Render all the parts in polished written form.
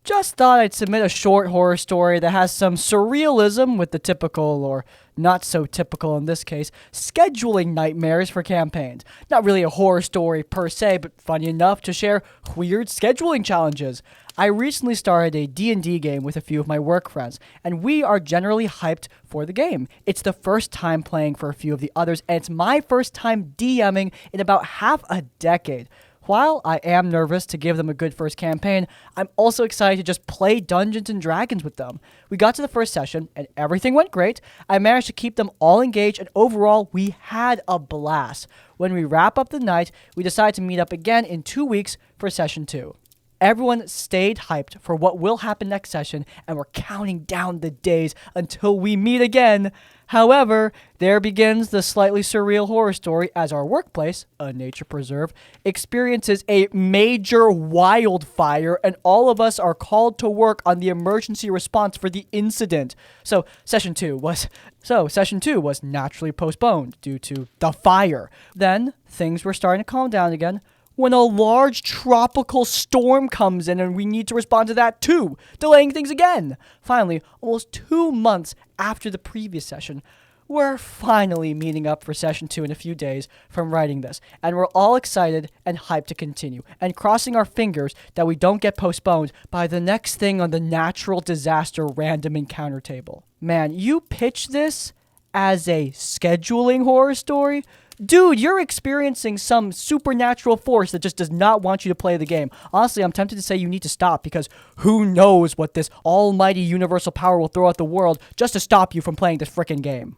Just thought I'd submit a short horror story that has some surrealism with the typical, or not so typical in this case, scheduling nightmares for campaigns. Not really a horror story per se, but funny enough to share weird scheduling challenges. I recently started a D&D game with a few of my work friends, and we are generally hyped for the game. It's the first time playing for a few of the others, and it's my first time DMing in about half a decade. While I am nervous to give them a good first campaign, I'm also excited to just play Dungeons & Dragons with them. We got to the first session, and everything went great. I managed to keep them all engaged, and overall, we had a blast. When we wrap up the night, we decide to meet up again in 2 weeks for session 2. Everyone stayed hyped for what will happen next session, and we're counting down the days until we meet again. However, there begins the slightly surreal horror story as our workplace, a nature preserve, experiences a major wildfire, and all of us are called to work on the emergency response for the incident. So session 2 was naturally postponed due to the fire. Then things were starting to calm down again, when a large tropical storm comes in and we need to respond to that too, delaying things again. Finally, almost 2 months after the previous session, we're finally meeting up for session 2 in a few days from writing this, and we're all excited and hyped to continue, and crossing our fingers that we don't get postponed by the next thing on the natural disaster random encounter table. Man, you pitch this as a scheduling horror story? Dude, you're experiencing some supernatural force that just does not want you to play the game. Honestly, I'm tempted to say you need to stop, because who knows what this almighty universal power will throw at the world just to stop you from playing this frickin' game.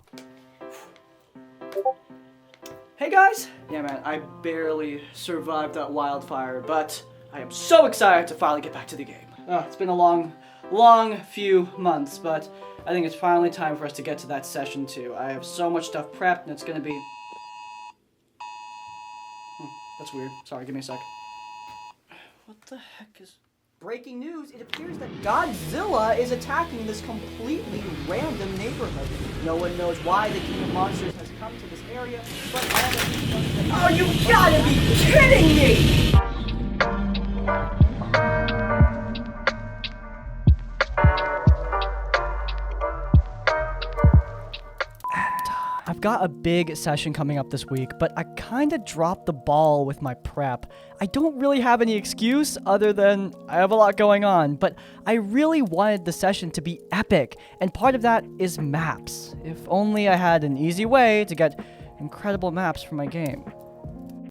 Hey guys! Yeah man, I barely survived that wildfire, but I am so excited to finally get back to the game. It's been a long few months, but I think it's finally time for us to get to that session 2. I have so much stuff prepped, and it's gonna be... That's weird. Sorry, give me a sec. What the heck is... Breaking news, it appears that Godzilla is attacking this completely random neighborhood. No one knows why the King of Monsters has come to this area, but all that he knows is that... Oh, you gotta be kidding me! I've got a big session coming up this week, but I kinda dropped the ball with my prep. I don't really have any excuse other than I have a lot going on, but I really wanted the session to be epic, and part of that is maps. If only I had an easy way to get incredible maps for my game.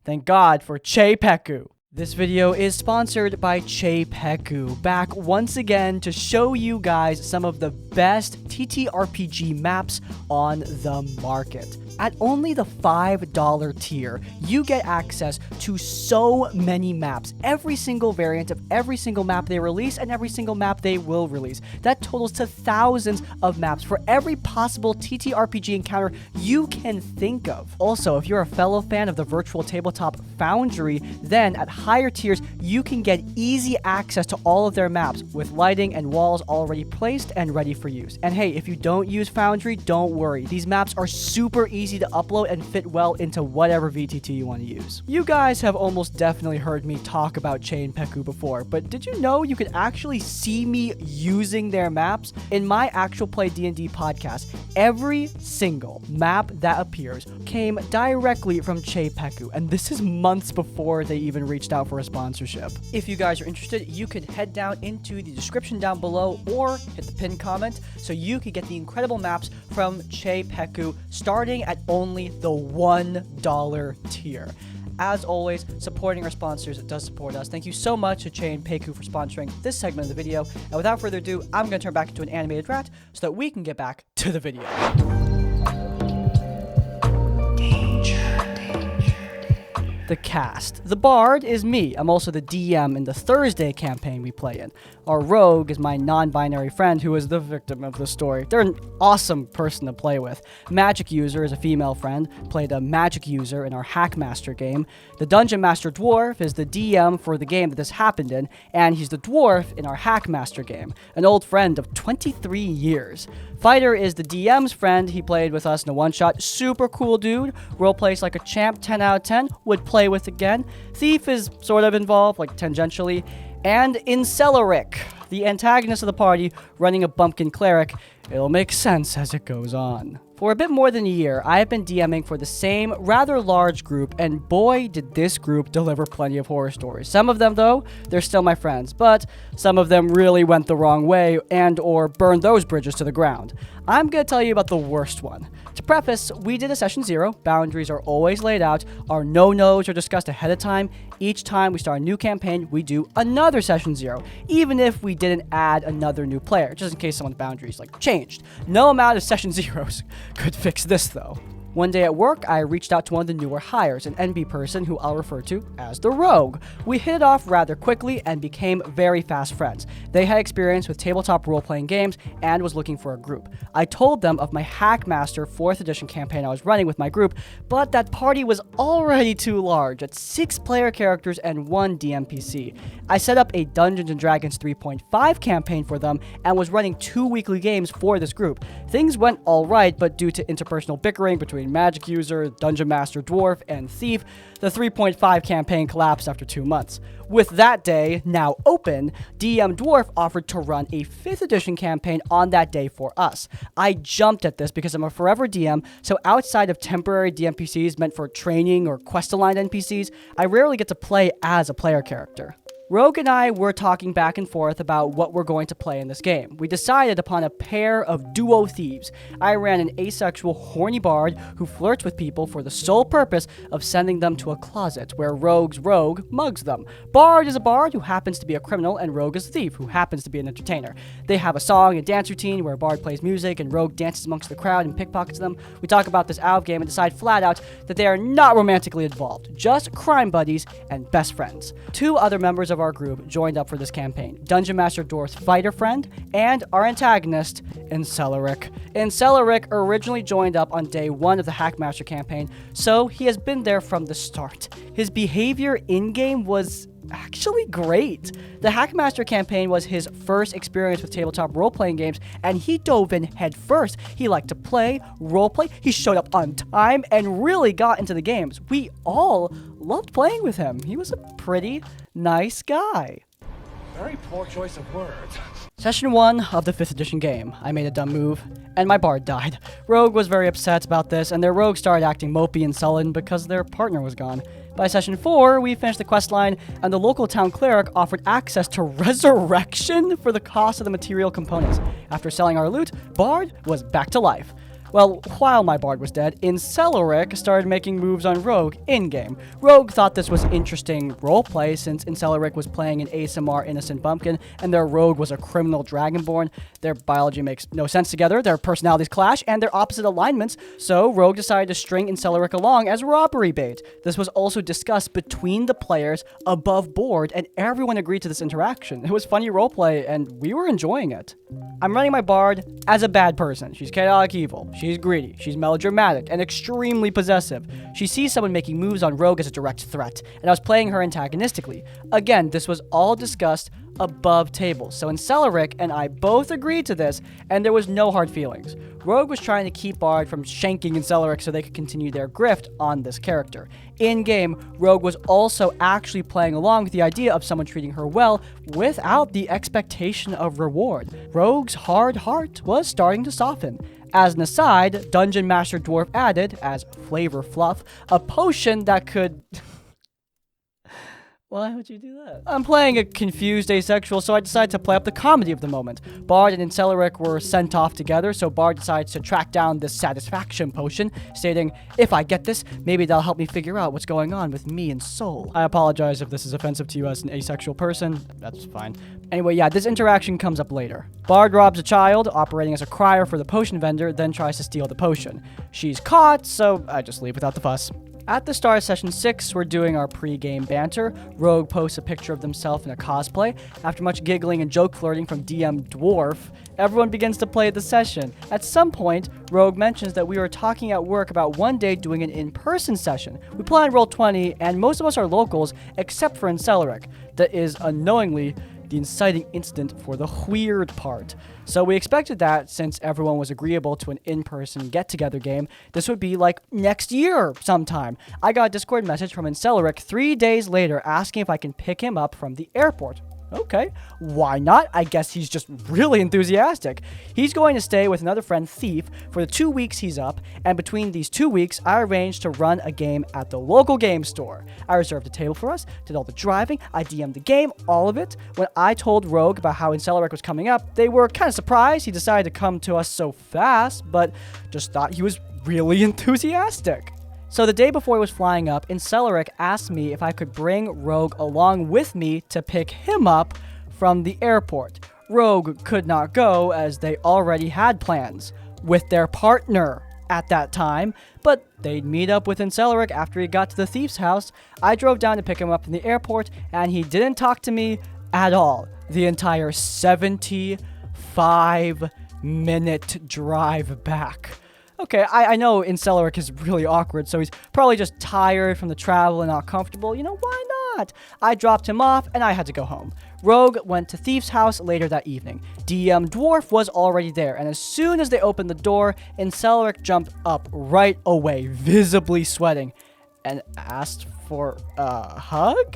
Thank God for CzePeku. This video is sponsored by CzePeku, back once again to show you guys some of the best TTRPG maps on the market. At only the $5 tier, you get access to so many maps, every single variant of every single map they release and every single map they will release. That totals to thousands of maps for every possible TTRPG encounter you can think of. Also, if you're a fellow fan of the virtual tabletop Foundry, then at higher tiers, you can get easy access to all of their maps with lighting and walls already placed and ready for use. And hey, if you don't use Foundry, don't worry. These maps are super easy to upload and fit well into whatever VTT you want to use. You guys have almost definitely heard me talk about CzePeku before, but did you know you could actually see me using their maps? In my Actual Play D&D podcast, every single map that appears came directly from CzePeku, and this is months before they even reached out for a sponsorship. If you guys are interested, you could head down into the description down below or hit the pinned comment so you could get the incredible maps from CzePeku starting at only the $1 tier. As always, supporting our sponsors does support us. Thank you so much to CzePeku for sponsoring this segment of the video. And without further ado, I'm going to turn back into an animated rat so that we can get back to the video. The cast. The Bard is me. I'm also the DM in the Thursday campaign we play in. Our Rogue is my non-binary friend who is the victim of the story. They're an awesome person to play with. Magic User is a female friend, played a Magic User in our Hackmaster game. The Dungeon Master Dwarf is the DM for the game that this happened in, and he's the dwarf in our Hackmaster game, an old friend of 23 years. Fighter is the DM's friend. He played with us in a one-shot. Super cool dude. Roleplays like a champ, 10 out of 10. Would play with again. Thief is sort of involved, like tangentially. And Inceleric. the antagonist of the party, running a bumpkin cleric. It'll make sense as it goes on. For a bit more than a year, I have been DMing for the same rather large group, and boy did this group deliver plenty of horror stories. Some of them, though, they're still my friends, but some of them really went the wrong way and or burned those bridges to the ground. I'm going to tell you about the worst one. To preface, we did a session 0, boundaries are always laid out, our no-nos are discussed ahead of time. Each time we start a new campaign, we do another session 0, even if we didn't add another new player, just in case someone's boundaries changed. No amount of session 0s could fix this though. One day at work, I reached out to one of the newer hires, an NB person who I'll refer to as the Rogue. We hit it off rather quickly and became very fast friends. They had experience with tabletop role-playing games and was looking for a group. I told them of my Hackmaster 4th edition campaign I was running with my group, but that party was already too large at 6 player characters and 1 DMPC. I set up a Dungeons & Dragons 3.5 campaign for them and was running 2 weekly games for this group. Things went alright, but due to interpersonal bickering between magic user, dungeon master, dwarf, and thief, the 3.5 campaign collapsed after 2 months. With that day now open, DM Dwarf offered to run a 5th edition campaign on that day for us. I jumped at this because I'm a forever DM, so outside of temporary DMPCs meant for training or quest-aligned NPCs, I rarely get to play as a player character. Rogue and I were talking back and forth about what we're going to play in this game. We decided upon a pair of duo thieves. I ran an asexual, horny bard who flirts with people for the sole purpose of sending them to a closet, where Rogue's rogue mugs them. Bard is a bard who happens to be a criminal, and Rogue is a thief who happens to be an entertainer. They have a song and dance routine where Bard plays music and Rogue dances amongst the crowd and pickpockets them. We talk about this out of game and decide flat out that they are not romantically involved, just crime buddies and best friends. 2 other members of our group joined up for this campaign, Dungeon Master Dwarf's fighter friend and our antagonist, Incel. Incel originally joined up on day 1 of the Hackmaster campaign, so he has been there from the start. His behavior in-game was actually great. The Hackmaster campaign was his first experience with tabletop role-playing games, and he dove in head first. He liked to play, roleplay, he showed up on time, and really got into the games. We all loved playing with him. He was a pretty nice guy. Very poor choice of words. Session 1 of the 5th edition game. I made a dumb move, and my bard died. Rogue was very upset about this, and their rogue started acting mopey and sullen because their partner was gone. By session 4, we finished the questline, and the local town cleric offered access to resurrection for the cost of the material components. After selling our loot, Bard was back to life. Well, while my bard was dead, Incel started making moves on Rogue in-game. Rogue thought this was interesting roleplay since Incel was playing an ASMR innocent bumpkin and their rogue was a criminal dragonborn. Their biology makes no sense together, their personalities clash, and their opposite alignments, so Rogue decided to string Incel along as robbery bait. This was also discussed between the players above board, and everyone agreed to this interaction. It was funny roleplay, and we were enjoying it. I'm running my bard as a bad person. She's chaotic evil. She's greedy, she's melodramatic, and extremely possessive. She sees someone making moves on Rogue as a direct threat, and I was playing her antagonistically. Again, this was all discussed above table, so Incel and I both agreed to this, and there was no hard feelings. Rogue was trying to keep Bard from shanking Incel so they could continue their grift on this character. In-game, Rogue was also actually playing along with the idea of someone treating her well without the expectation of reward. Rogue's hard heart was starting to soften. As an aside, Dungeon Master Dwarf added, as flavor fluff, a potion that could... Why would you do that? I'm playing a confused asexual, so I decided to play up the comedy of the moment. Bard and Incel were sent off together, so Bard decides to track down this satisfaction potion, stating, "If I get this, maybe that'll help me figure out what's going on with me and Soul." I apologize if this is offensive to you as an asexual person. That's fine. Anyway, yeah, this interaction comes up later. Bard robs a child, operating as a crier for the potion vendor, then tries to steal the potion. She's caught, so I just leave without the fuss. At the start of session 6, we're doing our pre-game banter. Rogue posts a picture of themselves in a cosplay. After much giggling and joke flirting from DM Dwarf, everyone begins to play the session. At some point, Rogue mentions that we were talking at work about one day doing an in-person session. We play on Roll20, and most of us are locals, except for Incel. That is, unknowingly, the inciting incident for the weird part. So we expected that, since everyone was agreeable to an in-person get-together game, this would be like next year sometime. I got a Discord message from Incel 3 days later asking if I can pick him up from the airport. Okay, why not? I guess he's just really enthusiastic. He's going to stay with another friend, Thief, for the 2 weeks he's up, and between these 2 weeks, I arranged to run a game at the local game store. I reserved a table for us, did all the driving, I DM'd the game, all of it. When I told Rogue about how Incel was coming up, they were kind of surprised he decided to come to us so fast, but just thought he was really enthusiastic. So the day before he was flying up, Incel asked me if I could bring Rogue along with me to pick him up from the airport. Rogue could not go as they already had plans with their partner at that time, but they'd meet up with Incel after he got to the thief's house. I drove down to pick him up from the airport, and he didn't talk to me at all the entire 75-minute drive back. Okay, I know Incel is really awkward, so he's probably just tired from the travel and not comfortable. You know, why not? I dropped him off, and I had to go home. Rogue went to Thief's house later that evening. DM Dwarf was already there, and as soon as they opened the door, Incel jumped up right away, visibly sweating, and asked for a hug?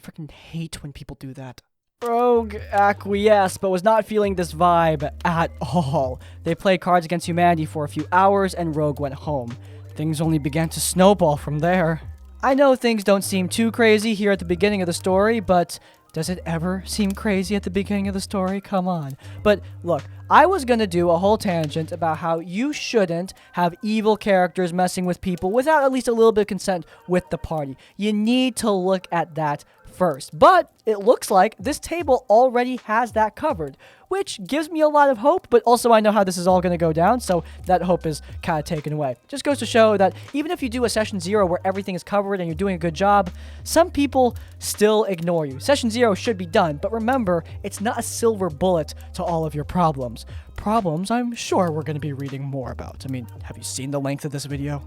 Freaking hate when people do that. Rogue acquiesced, but was not feeling this vibe at all. They played Cards Against Humanity for a few hours, and Rogue went home. Things only began to snowball from there. I know things don't seem too crazy here at the beginning of the story, but does it ever seem crazy at the beginning of the story? Come on. But look, I was gonna do a whole tangent about how you shouldn't have evil characters messing with people without at least a little bit of consent with the party. You need to look at that first. But it looks like this table already has that covered, which gives me a lot of hope, but also I know how this is all going to go down, so that hope is kind of taken away. Just goes to show that even if you do a session 0 where everything is covered and you're doing a good job, some people still ignore you. Session 0 should be done, but remember, it's not a silver bullet to all of your problems. Problems I'm sure we're going to be reading more about. I mean, have you seen the length of this video?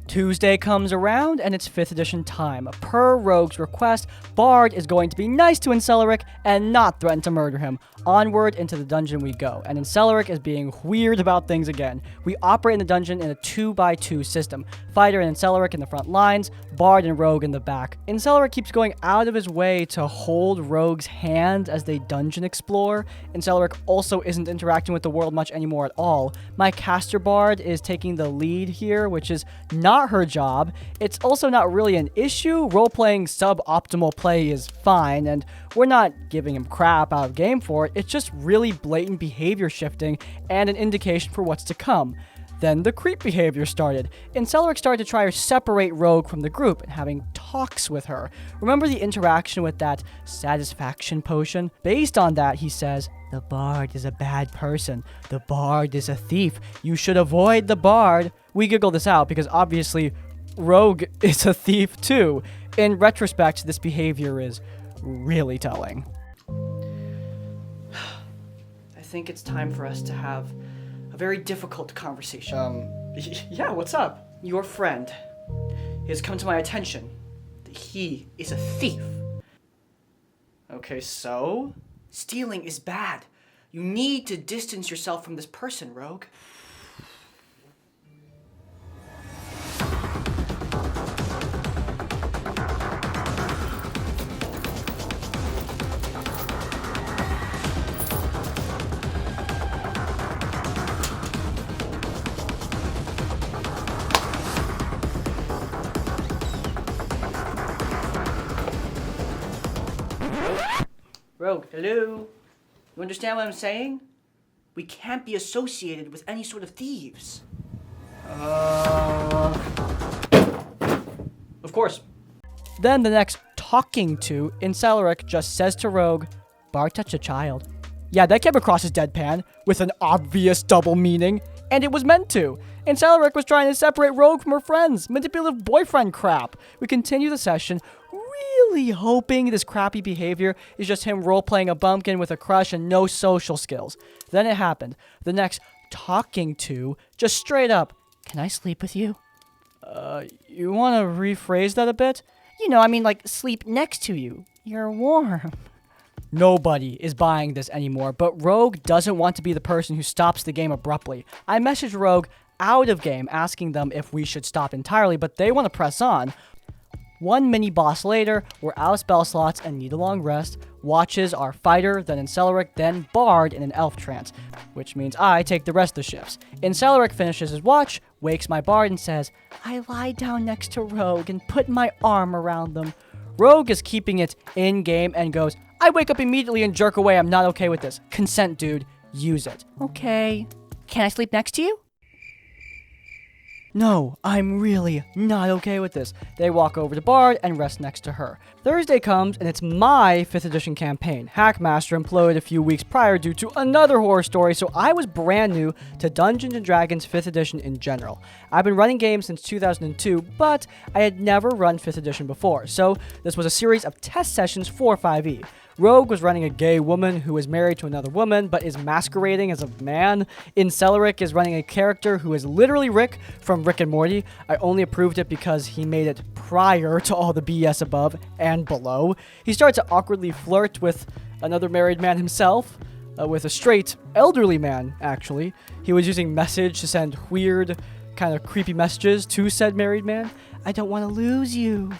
Tuesday comes around, and it's 5th edition time. Per Rogue's request, Bard is going to be nice to Incel and not threaten to murder him. Onward into the dungeon we go, and Incel is being weird about things again. We operate in the dungeon in a 2x2 system. Fighter and Incel in the front lines, Bard and Rogue in the back. Incel keeps going out of his way to hold Rogue's hand as they dungeon explore. Incel also isn't interacting with the world much anymore at all. My caster Bard is taking the lead here, which is not her job. It's also not really an issue. Role-playing suboptimal play is fine, and we're not giving him crap out of game for it. It's just really blatant behavior shifting and an indication for what's to come. Then the creep behavior started. Incel started to try to separate Rogue from the group and having talks with her. Remember the interaction with that satisfaction potion? Based on that, he says, "The Bard is a bad person. The Bard is a thief. You should avoid the Bard." We giggle this out because obviously Rogue is a thief too. In retrospect, this behavior is really telling. I think it's time for us to have a very difficult conversation. Yeah, what's up? Your friend has come to my attention that he is a thief. Okay, so? Stealing is bad. You need to distance yourself from this person, Rogue. Rogue, hello? You understand what I'm saying? We can't be associated with any sort of thieves. Of course. Then the next talking to, Incel just says to Rogue, "Bard touched a child." Yeah, that came across as deadpan, with an obvious double meaning, and it was meant to. Incel was trying to separate Rogue from her friends, manipulative boyfriend crap. We continue the session, really hoping this crappy behavior is just him role-playing a bumpkin with a crush and no social skills. Then it happened. The next talking to, just straight up, "Can I sleep with you?" You want to rephrase that a bit? You know, I mean like sleep next to you. You're warm. Nobody is buying this anymore, but Rogue doesn't want to be the person who stops the game abruptly. I messaged Rogue out of game asking them if we should stop entirely, but they want to press on. One mini-boss later, we're out of spell slots and need a long rest. Watches our fighter, then Incel, then Bard in an elf trance, which means I take the rest of the shifts. Incel finishes his watch, wakes my Bard and says, I lie down next to Rogue and put my arm around them. Rogue is keeping it in-game and goes, I wake up immediately and jerk away. I'm not okay with this. Consent, dude. Use it. Okay. Can I sleep next to you? No, I'm really not okay with this. They walk over to Bard and rest next to her. Thursday comes and it's my 5th edition campaign. Hackmaster imploded a few weeks prior due to another horror story, so I was brand new to Dungeons & Dragons 5th edition in general. I've been running games since 2002, but I had never run 5th edition before, so this was a series of test sessions for 5e. Rogue was running a gay woman who is married to another woman but is masquerading as a man. Incel is running a character who is literally Rick from Rick and Morty. I only approved it because he made it prior to all the BS above and below. He starts to awkwardly flirt with another married man himself, with a straight elderly man, actually. He was using message to send weird, kind of creepy messages to said married man. I don't want to lose you.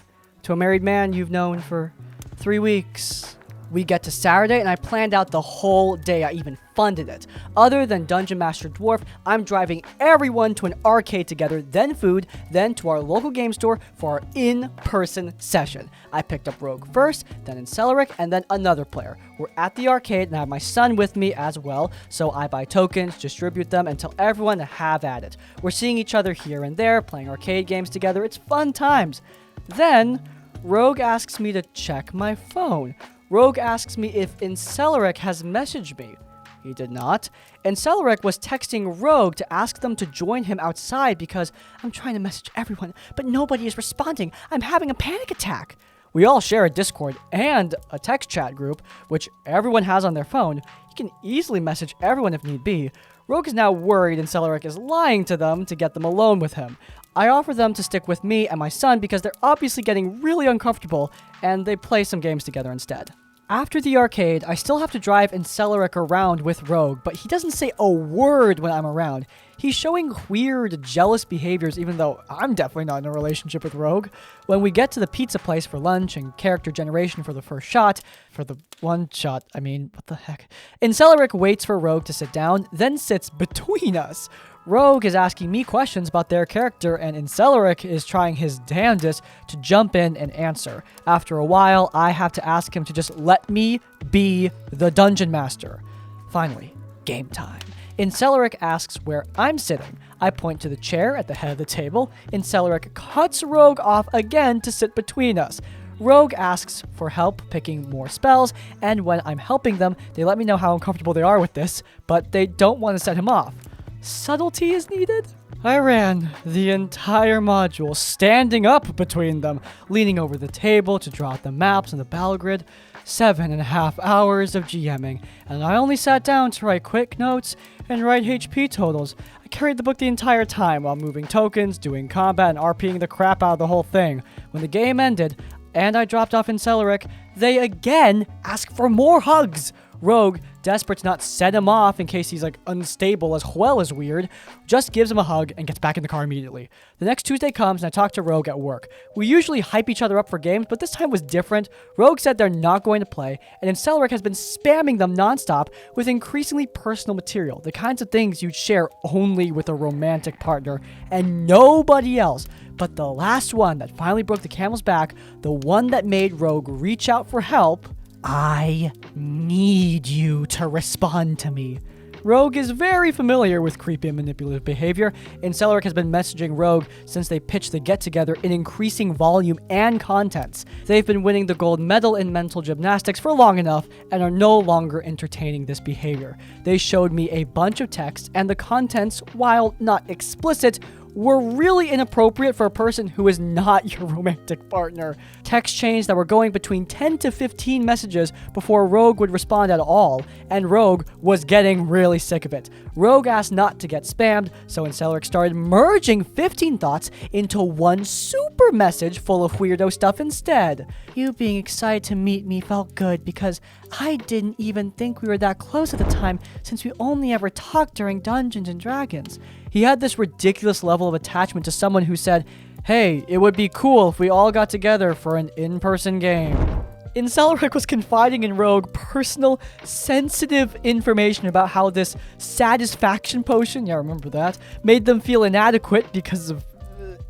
To a married man you've known for 3 weeks. We get to Saturday, and I planned out the whole day. I even funded it. Other than Dungeon Master Dwarf, I'm driving everyone to an arcade together, then food, then to our local game store for our in-person session. I picked up Rogue first, then Incel, and then another player. We're at the arcade, and I have my son with me as well, so I buy tokens, distribute them, and tell everyone to have at it. We're seeing each other here and there, playing arcade games together. It's fun times. Then, Rogue asks me to check my phone. Rogue asks me if Incel has messaged me. He did not. Incel was texting Rogue to ask them to join him outside because I'm trying to message everyone, but nobody is responding. I'm having a panic attack. We all share a Discord and a text chat group, which everyone has on their phone. You can easily message everyone if need be. Rogue is now worried Incel is lying to them to get them alone with him. I offer them to stick with me and my son because they're obviously getting really uncomfortable, and they play some games together instead. After the arcade, I still have to drive Incel around with Rogue, but he doesn't say a word when I'm around. He's showing weird, jealous behaviors even though I'm definitely not in a relationship with Rogue. When we get to the pizza place for lunch and character generation for the first shot, for the one shot, I mean, what the heck? Incel waits for Rogue to sit down, then sits between us. Rogue is asking me questions about their character, and Incel is trying his damnedest to jump in and answer. After a while, I have to ask him to just let me be the dungeon master. Finally, game time. Incel asks where I'm sitting. I point to the chair at the head of the table. Incel cuts Rogue off again to sit between us. Rogue asks for help picking more spells, and when I'm helping them, they let me know how uncomfortable they are with this, but they don't want to set him off. Subtlety is needed? I ran the entire module standing up between them, leaning over the table to draw out the maps and the battle grid. 7.5 hours of GMing, and I only sat down to write quick notes and write HP totals. I carried the book the entire time while moving tokens, doing combat, and RPing the crap out of the whole thing. When the game ended, and I dropped off Incel, they again ask for more hugs. Rogue, desperate to not set him off in case he's unstable as well as weird, just gives him a hug and gets back in the car immediately. The next Tuesday comes and I talk to Rogue at work. We usually hype each other up for games, but this time was different. Rogue said they're not going to play, and Incel has been spamming them nonstop with increasingly personal material, the kinds of things you'd share only with a romantic partner and nobody else. But the last one that finally broke the camel's back, the one that made Rogue reach out for help, I need you to respond to me. Rogue is very familiar with creepy and manipulative behavior. Incel has been messaging Rogue since they pitched the get-together in increasing volume and contents. They've been winning the gold medal in mental gymnastics for long enough and are no longer entertaining this behavior. They showed me a bunch of text, and the contents, while not explicit, were really inappropriate for a person who is not your romantic partner. Text chains that were going between 10 to 15 messages before Rogue would respond at all, and Rogue was getting really sick of it. Rogue asked not to get spammed, so Incel started merging 15 thoughts into one super message full of weirdo stuff instead. You being excited to meet me felt good because I didn't even think we were that close at the time since we only ever talked during Dungeons and Dragons. He had this ridiculous level of attachment to someone who said, Hey, it would be cool if we all got together for an in-person game. Incel was confiding in Rogue personal, sensitive information about how this satisfaction potion, yeah, remember that, made them feel inadequate because of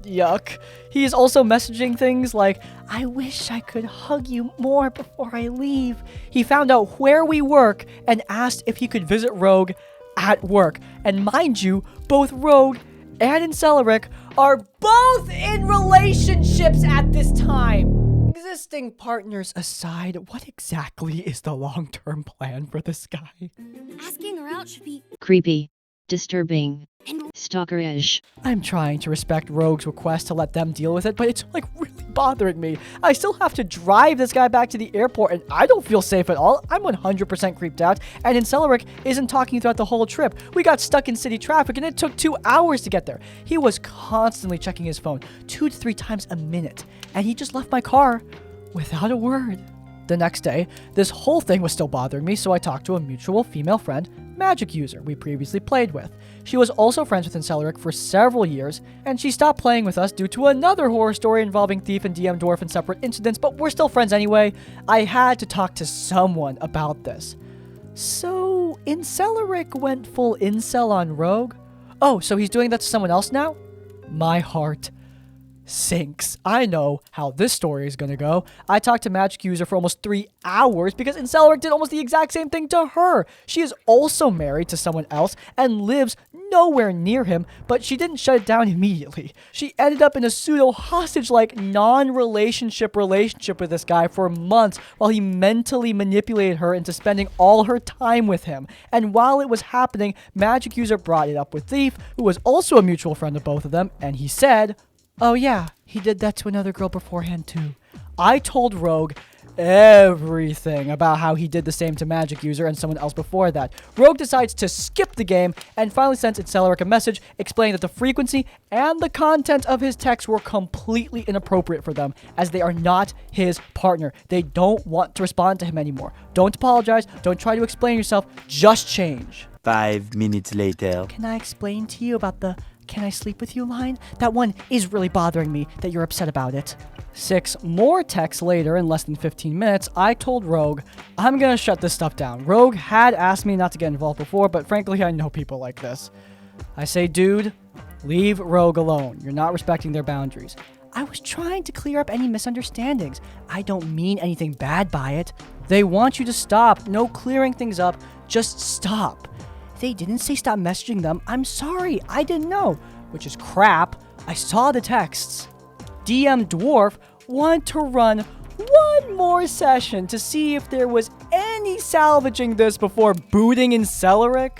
yuck. He is also messaging things like, I wish I could hug you more before I leave. He found out where we work and asked if he could visit Rogue at work. And mind you, both Rogue and Incel are both in relationships at this time. Existing partners aside, what exactly is the long-term plan for this guy? Asking her out should be creepy, disturbing, stalkerish. I'm trying to respect Rogue's request to let them deal with it, but it's like really bothering me. I still have to drive this guy back to the airport, and I don't feel safe at all. I'm 100% creeped out, and Incel isn't talking throughout the whole trip. We got stuck in city traffic, and it took 2 hours to get there. He was constantly checking his phone 2 to 3 times a minute, and he just left my car without a word. The next day, this whole thing was still bothering me, so I talked to a mutual female friend, Magic user, we previously played with. She was also friends with Incel for several years, and she stopped playing with us due to another horror story involving Thief and DM Dwarf in separate incidents, but we're still friends anyway. I had to talk to someone about this. So, Incel went full incel on Rogue? Oh, so he's doing that to someone else now? My heart sinks. I know how this story is gonna go. I talked to Magic User for almost 3 hours because Incel did almost the exact same thing to her. She is also married to someone else and lives nowhere near him, but she didn't shut it down immediately. She ended up in a pseudo-hostage-like non-relationship relationship with this guy for months while he mentally manipulated her into spending all her time with him. And while it was happening, Magic User brought it up with Thief, who was also a mutual friend of both of them, and he said, oh yeah, he did that to another girl beforehand too. I told Rogue everything about how he did the same to Magic User and someone else before that. Rogue decides to skip the game and finally sends Incel a message explaining that the frequency and the content of his texts were completely inappropriate for them, as they are not his partner. They don't want to respond to him anymore. Don't apologize, don't try to explain yourself, just change. 5 minutes later. Can I explain to you about the "can I sleep with you" line? That one is really bothering me that you're upset about it. 6 more texts later, in less than 15 minutes, I told Rogue, I'm gonna shut this stuff down. Rogue had asked me not to get involved before, but frankly, I know people like this. I say, dude, leave Rogue alone. You're not respecting their boundaries. I was trying to clear up any misunderstandings. I don't mean anything bad by it. They want you to stop. No clearing things up. Just stop. They didn't say stop messaging them. I'm sorry, I didn't know. Which is crap. I saw the texts. DM Dwarf wanted to run one more session to see if there was any salvaging this before booting Incel.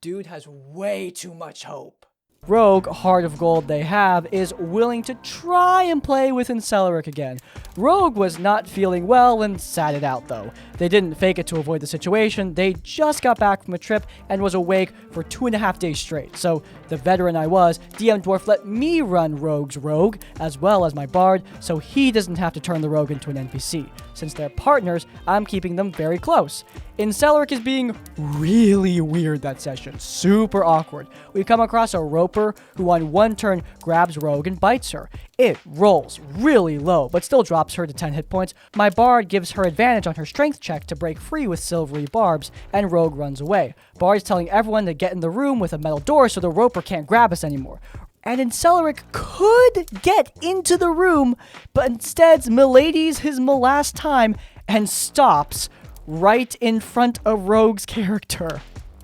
Dude has way too much hope. Rogue, Heart of Gold they have, is willing to try and play with Incel again. Rogue was not feeling well and sat it out though. They didn't fake it to avoid the situation, they just got back from a trip and was awake for 2.5 days straight. So, the veteran I was, DM Dwarf let me run Rogue's Rogue, as well as my Bard, so he doesn't have to turn the Rogue into an NPC. Since they're partners, I'm keeping them very close. Incel is being really weird that session, super awkward. We come across a roper who on one turn grabs Rogue and bites her. It rolls really low, but still drops her to 10 hit points. My Bard gives her advantage on her strength check to break free with silvery barbs, and Rogue runs away. Bard's telling everyone to get in the room with a metal door so the roper can't grab us anymore. And Incel could get into the room, but instead miladies his last time and stops right in front of Rogue's character.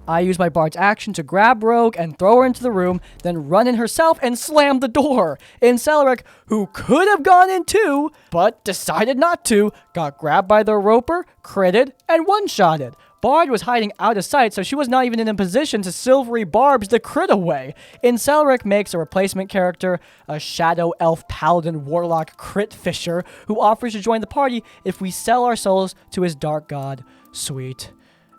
I use my Bard's action to grab Rogue and throw her into the room, then run in herself and slam the door. Incel, who could have gone in too, but decided not to, got grabbed by the roper, critted, and one-shotted. Bard was hiding out of sight, so she was not even in a position to silvery barbs the crit away. Incel makes a replacement character, a shadow elf paladin warlock crit fisher, who offers to join the party if we sell our souls to his dark god. Sweet.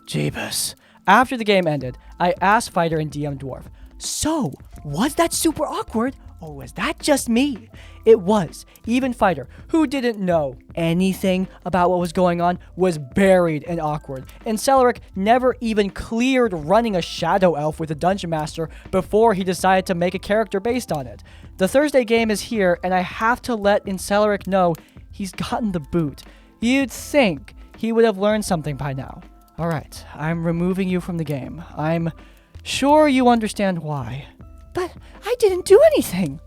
Jeebus. After the game ended, I asked Fighter and DM Dwarf, so, was that super awkward, Or was that just me? It was. Even Fighter, who didn't know anything about what was going on, was buried and awkward. And Celeric never even cleared running a shadow elf with a dungeon master before he decided to make a character based on it. The Thursday game is here, and I have to let Incelleric know he's gotten the boot. You'd think he would have learned something by now. Alright, I'm removing you from the game. I'm sure you understand why. But I didn't do anything.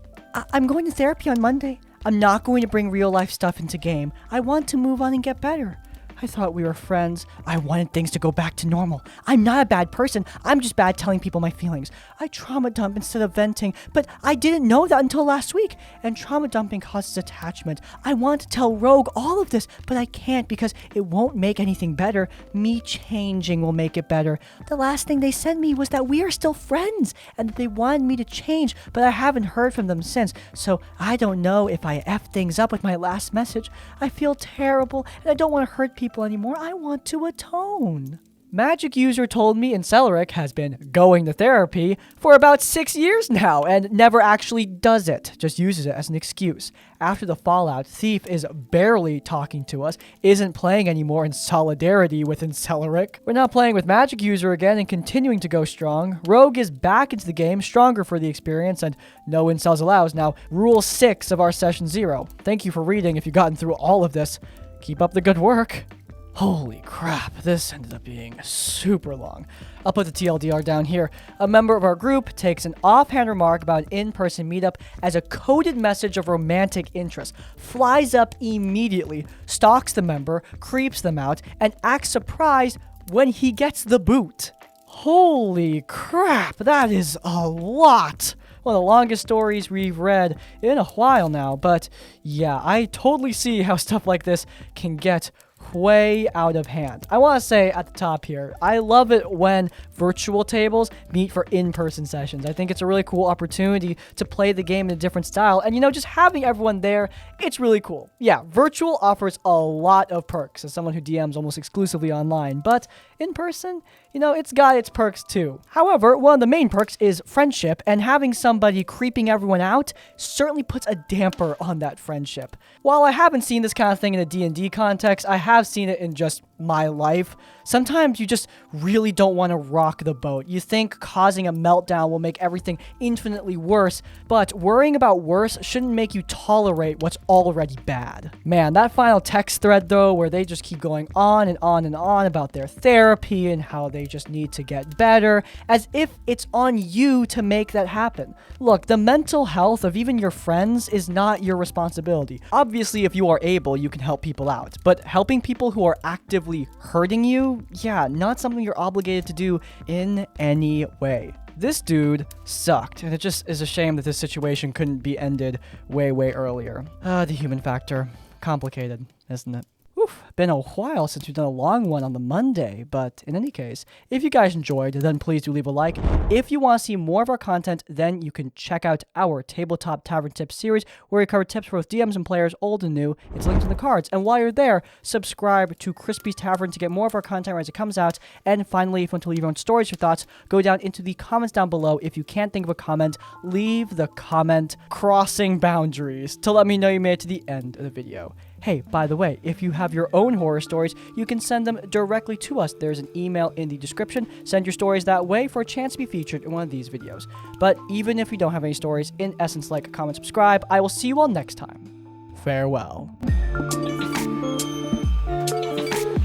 I'm going to therapy on Monday. I'm not going to bring real life stuff into game. I want to move on and get better. I thought we were friends. I wanted things to go back to normal. I'm not a bad person. I'm just bad telling people my feelings. I trauma dump instead of venting, but I didn't know that until last week. And trauma dumping causes attachment. I want to tell Rogue all of this, but I can't because it won't make anything better. Me changing will make it better. The last thing they sent me was that we are still friends and that they wanted me to change, but I haven't heard from them since. So I don't know if I F things up with my last message. I feel terrible and I don't want to hurt people anymore. I want to atone. Magic User told me Incelleric has been going to therapy for about 6 years now and never actually does it, just uses it as an excuse. After the fallout, Thief is barely talking to us, isn't playing anymore in solidarity with Incelleric. We're now playing with Magic User again and continuing to go strong. Rogue is back into the game, stronger for the experience, and no incels allows now rule 6 of our session 0. Thank you for reading if you've gotten through all of this. Keep up the good work. Holy crap, this ended up being super long. I'll put the TLDR down here. A member of our group takes an offhand remark about an in-person meetup as a coded message of romantic interest, flies up immediately, stalks the member, creeps them out, and acts surprised when he gets the boot. Holy crap, that is a lot. One of the longest stories we've read in a while now, but yeah, I totally see how stuff like this can get way out of hand. I want to say at the top here, I love it when virtual tables meet for in-person sessions. I think it's a really cool opportunity to play the game in a different style, and just having everyone there, it's really cool. Yeah, virtual offers a lot of perks as someone who DMs almost exclusively online, but in person, it's got its perks too. However, one of the main perks is friendship, and having somebody creeping everyone out certainly puts a damper on that friendship. While I haven't seen this kind of thing in a D&D context, I have seen it in just my life. Sometimes you just really don't want to rock the boat. You think causing a meltdown will make everything infinitely worse, but worrying about worse shouldn't make you tolerate what's already bad. Man, that final text thread though, where they just keep going on and on and on about their therapy and how they just need to get better, as if it's on you to make that happen. Look, the mental health of even your friends is not your responsibility. Obviously, if you are able, you can help people out, but helping people who are actively hurting you, yeah, not something you're obligated to do in any way. This dude sucked, and it just is a shame that this situation couldn't be ended way, way earlier. The human factor. Complicated, isn't it? Oof, been a while since we've done a long one on the Monday, but in any case, if you guys enjoyed, then please do leave a like. If you want to see more of our content, then you can check out our Tabletop Tavern Tips series, where we cover tips for both DMs and players, old and new. It's linked in the cards. And while you're there, subscribe to Crispy's Tavern to get more of our content as it comes out. And finally, if you want to leave your own stories or thoughts, go down into the comments down below. If you can't think of a comment, leave the comment crossing boundaries to let me know you made it to the end of the video. Hey, by the way, if you have your own horror stories, you can send them directly to us. There's an email in the description. Send your stories that way for a chance to be featured in one of these videos. But even if you don't have any stories, in essence, like, comment, subscribe. I will see you all next time. Farewell. How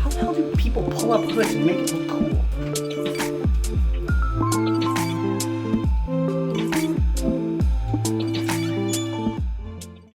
the hell do people pull up hoods and make it look cool?